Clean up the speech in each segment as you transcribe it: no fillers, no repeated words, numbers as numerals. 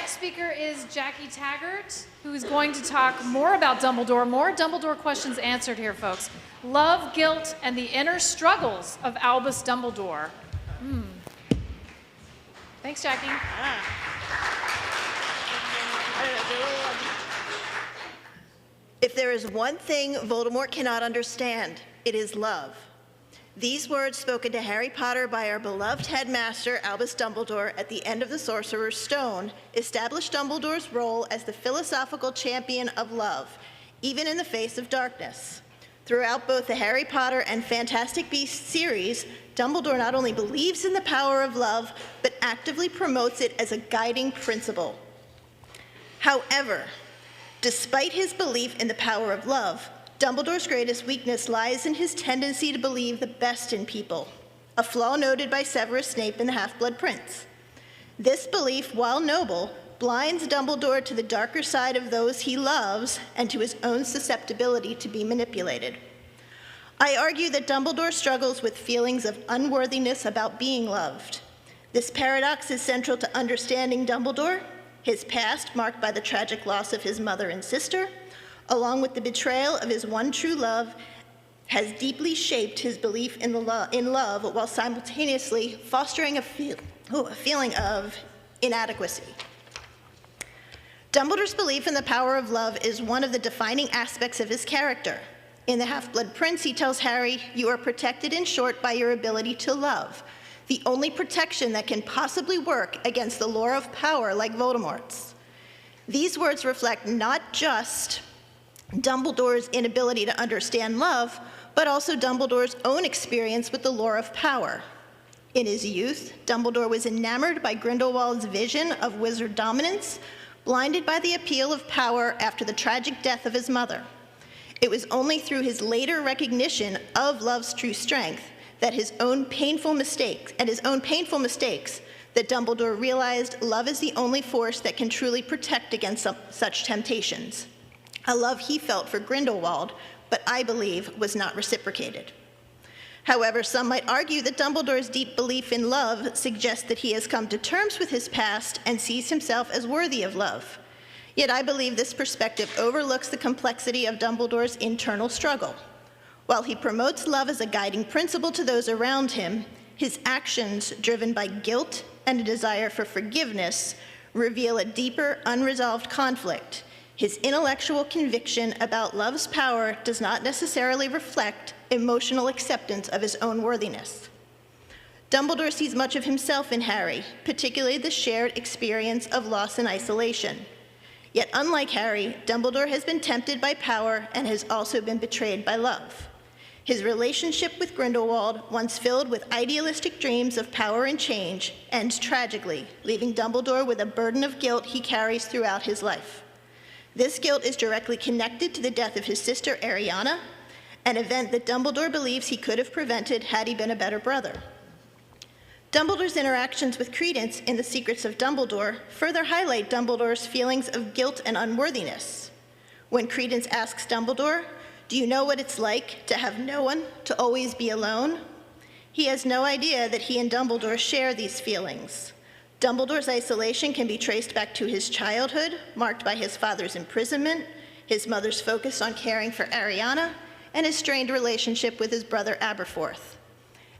next speaker is Jackey Taggart, who is going to talk more about Dumbledore. More Dumbledore questions answered here, folks. Love, guilt, and the inner struggles of Albus Dumbledore. Thanks, Jackey. If there is one thing Voldemort cannot understand, it is love. These words spoken to Harry Potter by our beloved headmaster, Albus Dumbledore, at the end of the Sorcerer's Stone, established Dumbledore's role as the philosophical champion of love, even in the face of darkness. Throughout both the Harry Potter and Fantastic Beasts series, Dumbledore not only believes in the power of love, but actively promotes it as a guiding principle. However, despite his belief in the power of love, Dumbledore's greatest weakness lies in his tendency to believe the best in people, a flaw noted by Severus Snape in The Half-Blood Prince. This belief, while noble, blinds Dumbledore to the darker side of those he loves and to his own susceptibility to be manipulated. I argue that Dumbledore struggles with feelings of unworthiness about being loved. This paradox is central to understanding Dumbledore, his past marked by the tragic loss of his mother and sister, along with the betrayal of his one true love, has deeply shaped his belief in love while simultaneously fostering a feeling of inadequacy. Dumbledore's belief in the power of love is one of the defining aspects of his character. In The Half-Blood Prince, he tells Harry, "You are protected in short by your ability to love, the only protection that can possibly work against the lure of power like Voldemort's." These words reflect not just Dumbledore's inability to understand love, but also Dumbledore's own experience with the lure of power. In his youth, Dumbledore was enamored by Grindelwald's vision of wizard dominance, blinded by the appeal of power after the tragic death of his mother. It was only through his later recognition of love's true strength that his own painful mistakes that Dumbledore realized love is the only force that can truly protect against such temptations. A love he felt for Grindelwald, but I believe was not reciprocated. However, some might argue that Dumbledore's deep belief in love suggests that he has come to terms with his past and sees himself as worthy of love. Yet I believe this perspective overlooks the complexity of Dumbledore's internal struggle. While he promotes love as a guiding principle to those around him, his actions, driven by guilt and a desire for forgiveness, reveal a deeper, unresolved conflict. His intellectual conviction about love's power does not necessarily reflect emotional acceptance of his own worthiness. Dumbledore sees much of himself in Harry, particularly the shared experience of loss and isolation. Yet unlike Harry, Dumbledore has been tempted by power and has also been betrayed by love. His relationship with Grindelwald, once filled with idealistic dreams of power and change, ends tragically, leaving Dumbledore with a burden of guilt he carries throughout his life. This guilt is directly connected to the death of his sister, Ariana, an event that Dumbledore believes he could have prevented had he been a better brother. Dumbledore's interactions with Credence in The Secrets of Dumbledore further highlight Dumbledore's feelings of guilt and unworthiness. When Credence asks Dumbledore, "Do you know what it's like to have no one, to always be alone?" he has no idea that he and Dumbledore share these feelings. Dumbledore's isolation can be traced back to his childhood, marked by his father's imprisonment, his mother's focus on caring for Ariana, and his strained relationship with his brother Aberforth.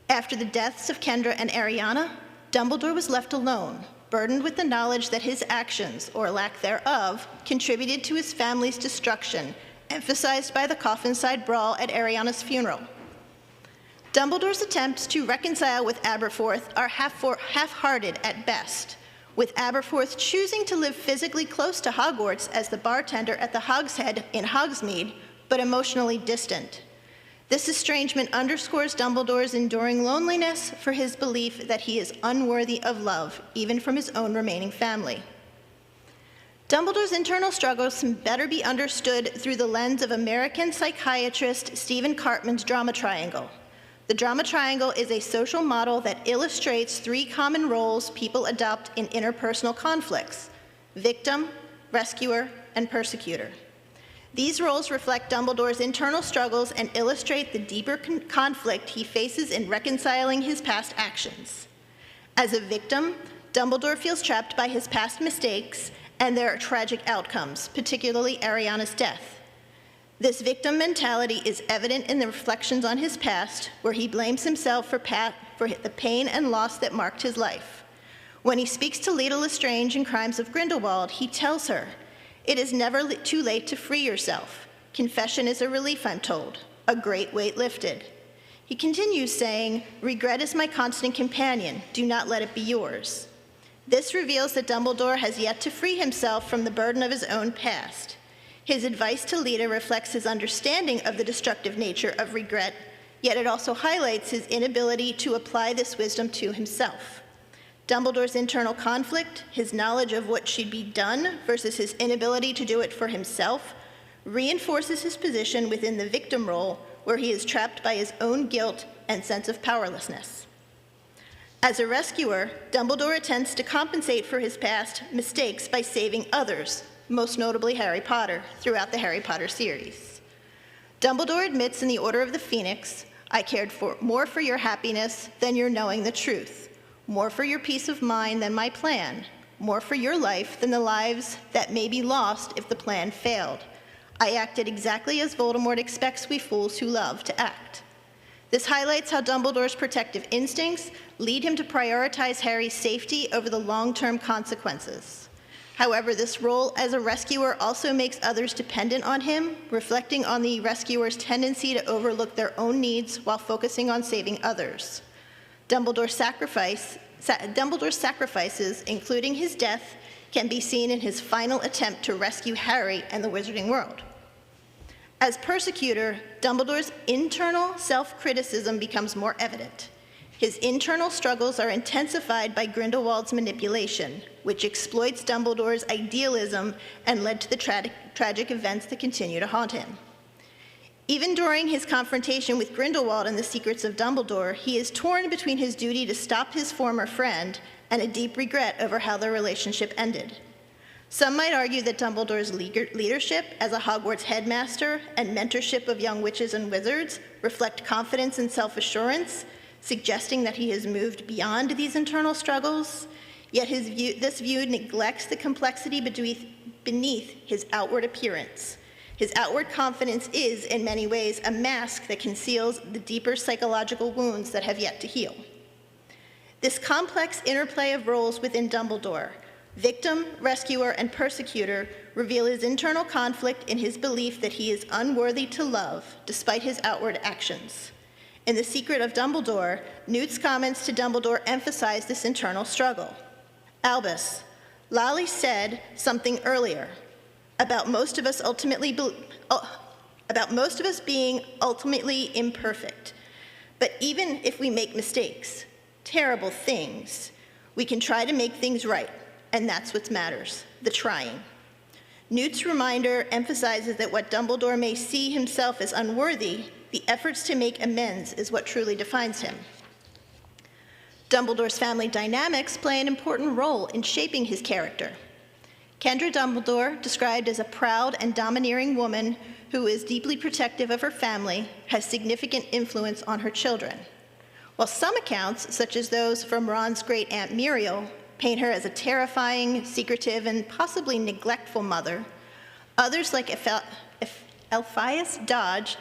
After the deaths of Kendra and Ariana, Dumbledore was left alone, burdened with the knowledge that his actions, or lack thereof, contributed to his family's destruction, emphasized by the coffin-side brawl at Ariana's funeral. Dumbledore's attempts to reconcile with Aberforth are half-hearted at best, with Aberforth choosing to live physically close to Hogwarts as the bartender at the Hogshead in Hogsmeade, but emotionally distant. This estrangement underscores Dumbledore's enduring loneliness for his belief that he is unworthy of love, even from his own remaining family. Dumbledore's internal struggles can better be understood through the lens of American psychiatrist Stephen Karpman's drama triangle. The drama triangle is a social model that illustrates three common roles people adopt in interpersonal conflicts: victim, rescuer, and persecutor. These roles reflect Dumbledore's internal struggles and illustrate the deeper conflict he faces in reconciling his past actions. As a victim, Dumbledore feels trapped by his past mistakes and their tragic outcomes, particularly Ariana's death. This victim mentality is evident in the reflections on his past, where he blames himself for the pain and loss that marked his life. When he speaks to Leta Lestrange in Crimes of Grindelwald, he tells her, "It is never too late to free yourself. Confession is a relief, I'm told, a great weight lifted." He continues saying, "Regret is my constant companion. Do not let it be yours." This reveals that Dumbledore has yet to free himself from the burden of his own past. His advice to Leta reflects his understanding of the destructive nature of regret, yet it also highlights his inability to apply this wisdom to himself. Dumbledore's internal conflict, his knowledge of what should be done versus his inability to do it for himself, reinforces his position within the victim role, where he is trapped by his own guilt and sense of powerlessness. As a rescuer, Dumbledore attempts to compensate for his past mistakes by saving others, most notably Harry Potter, throughout the Harry Potter series. Dumbledore admits in the Order of the Phoenix, "I cared more for your happiness than your knowing the truth, more for your peace of mind than my plan, more for your life than the lives that may be lost if the plan failed. I acted exactly as Voldemort expects we fools who love to act." This highlights how Dumbledore's protective instincts lead him to prioritize Harry's safety over the long-term consequences. However, this role as a rescuer also makes others dependent on him, reflecting on the rescuer's tendency to overlook their own needs while focusing on saving others. Dumbledore's sacrifices, including his death, can be seen in his final attempt to rescue Harry and the Wizarding World. As persecutor, Dumbledore's internal self-criticism becomes more evident. His internal struggles are intensified by Grindelwald's manipulation, which exploits Dumbledore's idealism and led to the tragic events that continue to haunt him. Even during his confrontation with Grindelwald and the secrets of Dumbledore, he is torn between his duty to stop his former friend and a deep regret over how their relationship ended. Some might argue that Dumbledore's leadership as a Hogwarts headmaster and mentorship of young witches and wizards reflect confidence and self-assurance, suggesting that he has moved beyond these internal struggles. Yet this view neglects the complexity beneath his outward appearance. His outward confidence is, in many ways, a mask that conceals the deeper psychological wounds that have yet to heal. This complex interplay of roles within Dumbledore, victim, rescuer, and persecutor, reveal his internal conflict in his belief that he is unworthy to love, despite his outward actions. In The Secret of Dumbledore, Newt's comments to Dumbledore emphasize this internal struggle. "Albus, Lally said something earlier about most of us being ultimately imperfect. But even if we make mistakes, terrible things, we can try to make things right. And that's what matters, the trying." Newt's reminder emphasizes that what Dumbledore may see himself as unworthy, the efforts to make amends is what truly defines him. Dumbledore's family dynamics play an important role in shaping his character. Kendra Dumbledore, described as a proud and domineering woman who is deeply protective of her family, has significant influence on her children. While some accounts, such as those from Ron's great-aunt Muriel, paint her as a terrifying, secretive, and possibly neglectful mother, others like Elphias Dodge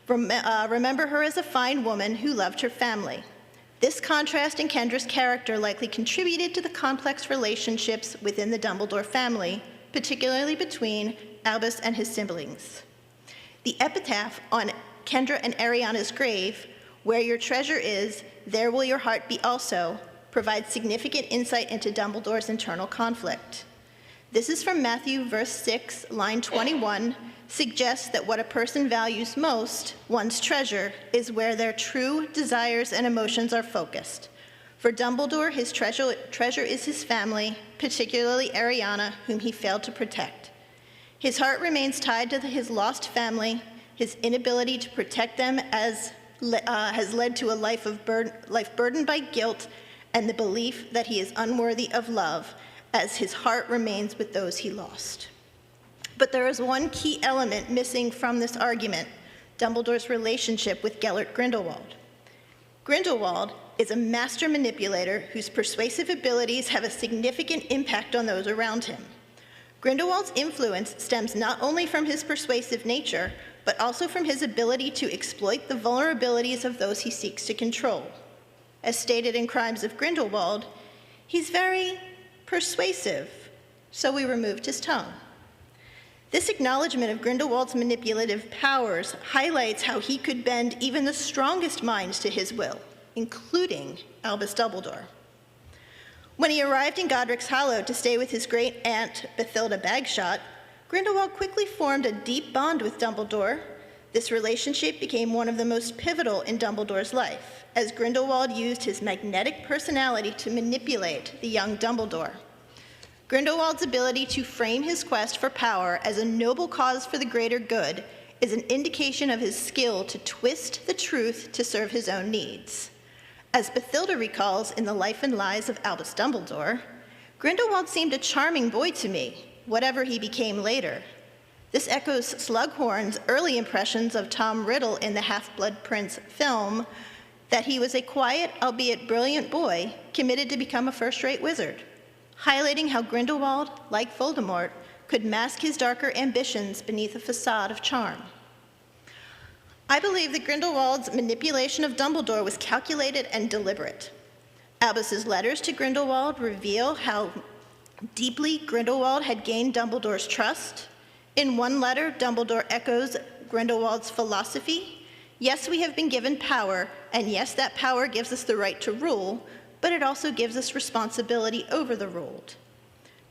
remember her as a fine woman who loved her family. This contrast in Kendra's character likely contributed to the complex relationships within the Dumbledore family, particularly between Albus and his siblings. The epitaph on Kendra and Ariana's grave, "Where your treasure is, there will your heart be also," provides significant insight into Dumbledore's internal conflict. This is from Matthew verse 6, line 21, suggests that what a person values most, one's treasure, is where their true desires and emotions are focused. For Dumbledore, his treasure is his family, particularly Ariana, whom he failed to protect. His heart remains tied to his lost family. His inability to protect them has led to a life burdened by guilt and the belief that he is unworthy of love, as his heart remains with those he lost. But there is one key element missing from this argument: Dumbledore's relationship with Gellert Grindelwald. Grindelwald, is a master manipulator whose persuasive abilities have a significant impact on those around him. Grindelwald's influence stems not only from his persuasive nature, but also from his ability to exploit the vulnerabilities of those he seeks to control. As stated in Crimes of Grindelwald, he's very persuasive, so we removed his tongue. This acknowledgement of Grindelwald's manipulative powers highlights how he could bend even the strongest minds to his will, including Albus Dumbledore. When he arrived in Godric's Hollow to stay with his great-aunt Bathilda Bagshot, Grindelwald quickly formed a deep bond with Dumbledore. This relationship became one of the most pivotal in Dumbledore's life, as Grindelwald used his magnetic personality to manipulate the young Dumbledore. Grindelwald's ability to frame his quest for power as a noble cause for the greater good is an indication of his skill to twist the truth to serve his own needs. As Bathilda recalls in The Life and Lies of Albus Dumbledore, Grindelwald seemed a charming boy to me, whatever he became later. This echoes Slughorn's early impressions of Tom Riddle in the Half-Blood Prince film, that he was a quiet, albeit brilliant boy, committed to become a first-rate wizard, highlighting how Grindelwald, like Voldemort, could mask his darker ambitions beneath a facade of charm. I believe that Grindelwald's manipulation of Dumbledore was calculated and deliberate. Albus's letters to Grindelwald reveal how deeply Grindelwald had gained Dumbledore's trust. In one letter, Dumbledore echoes Grindelwald's philosophy. Yes, we have been given power, and yes, that power gives us the right to rule, but it also gives us responsibility over the ruled.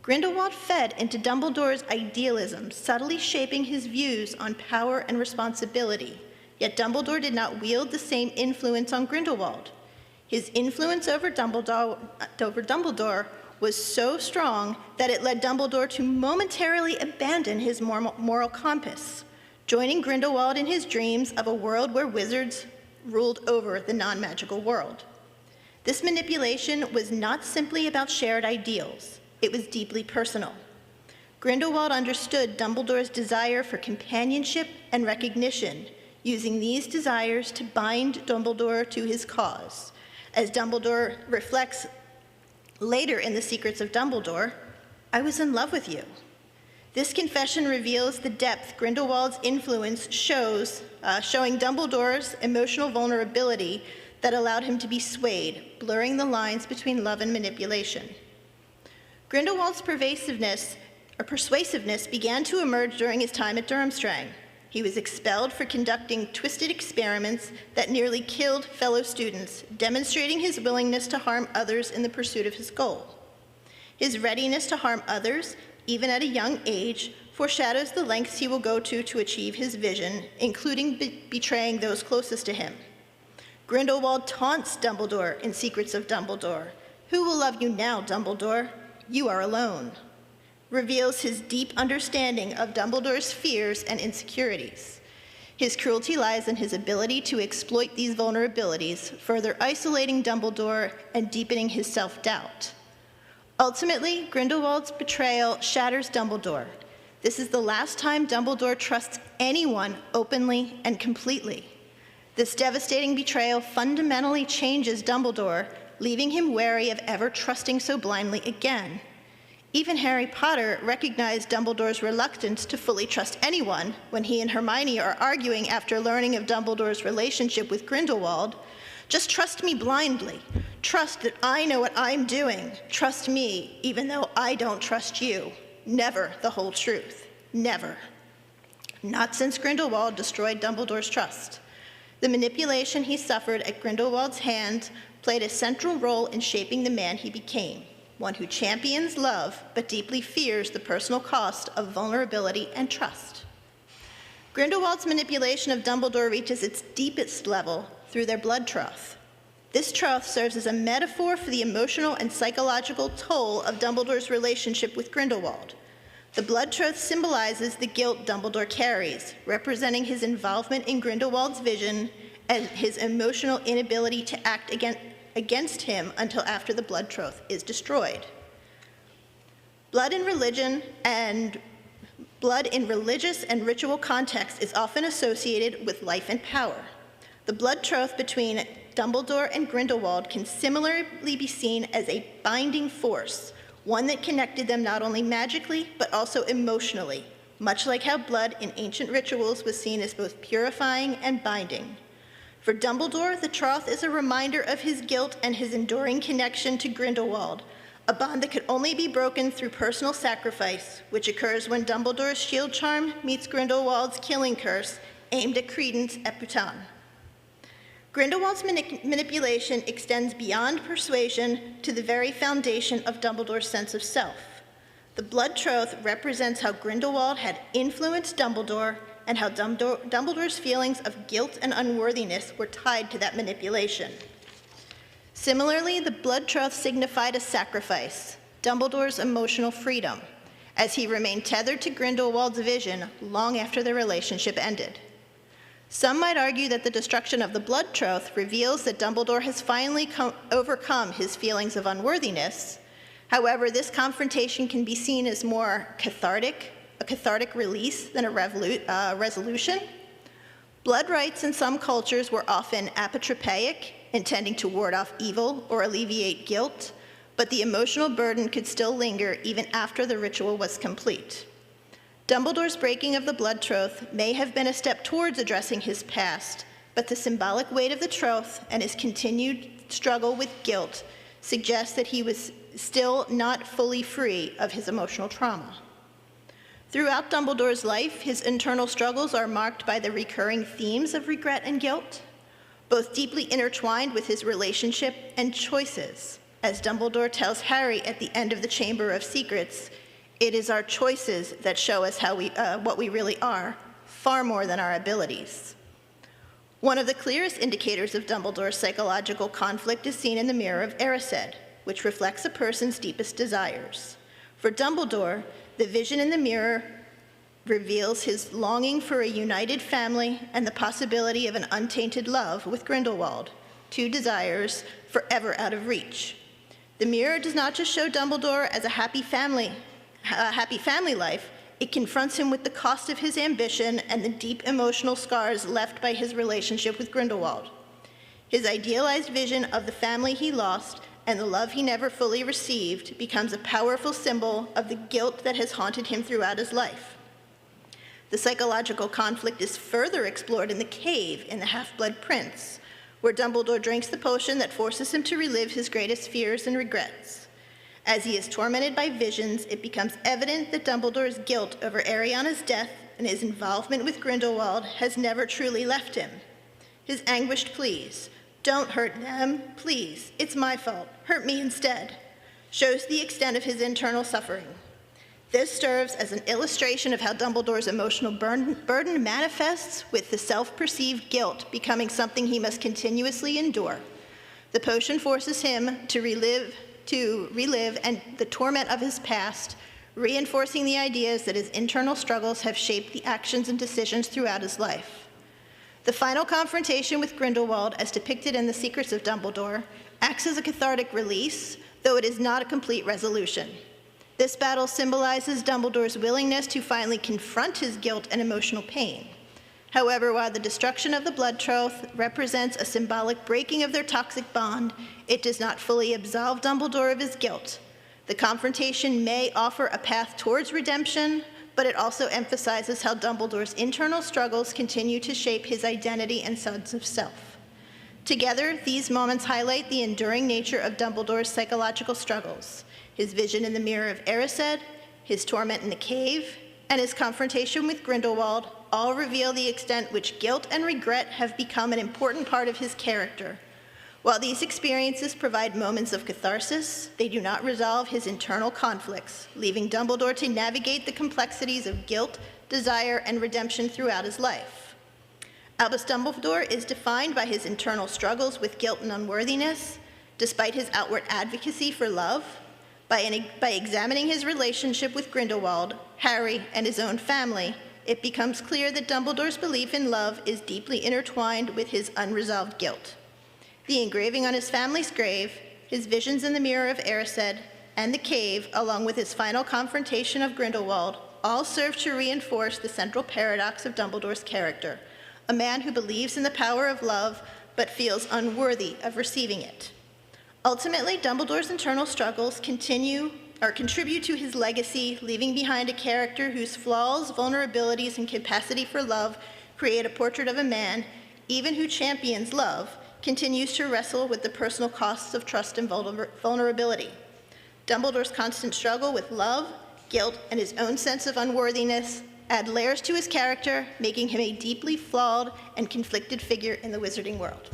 Grindelwald fed into Dumbledore's idealism, subtly shaping his views on power and responsibility, yet Dumbledore did not wield the same influence on Grindelwald. His influence over Dumbledore was so strong that it led Dumbledore to momentarily abandon his moral compass, joining Grindelwald in his dreams of a world where wizards ruled over the non-magical world. This manipulation was not simply about shared ideals, it was deeply personal. Grindelwald understood Dumbledore's desire for companionship and recognition, using these desires to bind Dumbledore to his cause. As Dumbledore reflects later in The Secrets of Dumbledore, I was in love with you. This confession reveals the depth Grindelwald's influence shows, showing Dumbledore's emotional vulnerability that allowed him to be swayed, blurring the lines between love and manipulation. Grindelwald's persuasiveness began to emerge during his time at Durmstrang. He was expelled for conducting twisted experiments that nearly killed fellow students, demonstrating his willingness to harm others in the pursuit of his goal. His readiness to harm others, even at a young age, foreshadows the lengths he will go to achieve his vision, including betraying those closest to him. Grindelwald taunts Dumbledore in Secrets of Dumbledore. "Who will love you now, Dumbledore? You are alone." Reveals his deep understanding of Dumbledore's fears and insecurities. His cruelty lies in his ability to exploit these vulnerabilities, further isolating Dumbledore and deepening his self-doubt. Ultimately, Grindelwald's betrayal shatters Dumbledore. This is the last time Dumbledore trusts anyone openly and completely. This devastating betrayal fundamentally changes Dumbledore, leaving him wary of ever trusting so blindly again. Even Harry Potter recognized Dumbledore's reluctance to fully trust anyone when he and Hermione are arguing after learning of Dumbledore's relationship with Grindelwald. "Just trust me blindly. Trust that I know what I'm doing. Trust me, even though I don't trust you. Never the whole truth. Never." Not since Grindelwald destroyed Dumbledore's trust. The manipulation he suffered at Grindelwald's hands played a central role in shaping the man he became. One who champions love, but deeply fears the personal cost of vulnerability and trust. Grindelwald's manipulation of Dumbledore reaches its deepest level through their blood troth. This troth serves as a metaphor for the emotional and psychological toll of Dumbledore's relationship with Grindelwald. The blood troth symbolizes the guilt Dumbledore carries, representing his involvement in Grindelwald's vision and his emotional inability to act against him until after the blood troth is destroyed. Blood in religious and ritual context is often associated with life and power. The blood troth between Dumbledore and Grindelwald can similarly be seen as a binding force, one that connected them not only magically, but also emotionally, much like how blood in ancient rituals was seen as both purifying and binding. For Dumbledore, the troth is a reminder of his guilt and his enduring connection to Grindelwald, a bond that could only be broken through personal sacrifice, which occurs when Dumbledore's shield charm meets Grindelwald's killing curse, aimed at Credence et Putain. Grindelwald's manipulation extends beyond persuasion to the very foundation of Dumbledore's sense of self. The blood troth represents how Grindelwald had influenced Dumbledore and how Dumbledore's feelings of guilt and unworthiness were tied to that manipulation. Similarly, the blood troth signified a sacrifice, Dumbledore's emotional freedom, as he remained tethered to Grindelwald's vision long after the relationship ended. Some might argue that the destruction of the blood troth reveals that Dumbledore has finally overcome his feelings of unworthiness. However, this confrontation can be seen as more a cathartic release than a resolution. Blood rites in some cultures were often apotropaic, intending to ward off evil or alleviate guilt, but the emotional burden could still linger even after the ritual was complete. Dumbledore's breaking of the blood troth may have been a step towards addressing his past, but the symbolic weight of the troth and his continued struggle with guilt suggests that he was still not fully free of his emotional trauma. Throughout Dumbledore's life, his internal struggles are marked by the recurring themes of regret and guilt, both deeply intertwined with his relationship and choices. As Dumbledore tells Harry at the end of the Chamber of Secrets, it is our choices that show us what we really are, far more than our abilities. One of the clearest indicators of Dumbledore's psychological conflict is seen in the Mirror of Erised, which reflects a person's deepest desires. For Dumbledore, the vision in the mirror reveals his longing for a united family and the possibility of an untainted love with Grindelwald, two desires forever out of reach. The mirror does not just show Dumbledore as a happy family life, it confronts him with the cost of his ambition and the deep emotional scars left by his relationship with Grindelwald. His idealized vision of the family he lost and the love he never fully received becomes a powerful symbol of the guilt that has haunted him throughout his life. The psychological conflict is further explored in the cave in The Half-Blood Prince, where Dumbledore drinks the potion that forces him to relive his greatest fears and regrets. As he is tormented by visions, it becomes evident that Dumbledore's guilt over Ariana's death and his involvement with Grindelwald has never truly left him. His anguished pleas, "Don't hurt them, please, it's my fault, hurt me instead," shows the extent of his internal suffering. This serves as an illustration of how Dumbledore's emotional burden manifests, with the self-perceived guilt becoming something he must continuously endure. The potion forces him to relive and the torment of his past, reinforcing the ideas that his internal struggles have shaped the actions and decisions throughout his life. The final confrontation with Grindelwald, as depicted in The Secrets of Dumbledore, acts as a cathartic release, though it is not a complete resolution. This battle symbolizes Dumbledore's willingness to finally confront his guilt and emotional pain. However, while the destruction of the blood troth represents a symbolic breaking of their toxic bond, it does not fully absolve Dumbledore of his guilt. The confrontation may offer a path towards redemption, but it also emphasizes how Dumbledore's internal struggles continue to shape his identity and sense of self. Together, these moments highlight the enduring nature of Dumbledore's psychological struggles. His vision in the Mirror of Erised, his torment in the cave, and his confrontation with Grindelwald all reveal the extent which guilt and regret have become an important part of his character. While these experiences provide moments of catharsis, they do not resolve his internal conflicts, leaving Dumbledore to navigate the complexities of guilt, desire, and redemption throughout his life. Albus Dumbledore is defined by his internal struggles with guilt and unworthiness, despite his outward advocacy for love. By examining his relationship with Grindelwald, Harry, and his own family, it becomes clear that Dumbledore's belief in love is deeply intertwined with his unresolved guilt. The engraving on his family's grave, his visions in the Mirror of Erised, and the cave, along with his final confrontation of Grindelwald, all serve to reinforce the central paradox of Dumbledore's character, a man who believes in the power of love, but feels unworthy of receiving it. Ultimately, Dumbledore's internal struggles contribute to his legacy, leaving behind a character whose flaws, vulnerabilities, and capacity for love create a portrait of a man, even who champions love, continues to wrestle with the personal costs of trust and vulnerability. Dumbledore's constant struggle with love, guilt, and his own sense of unworthiness add layers to his character, making him a deeply flawed and conflicted figure in the wizarding world.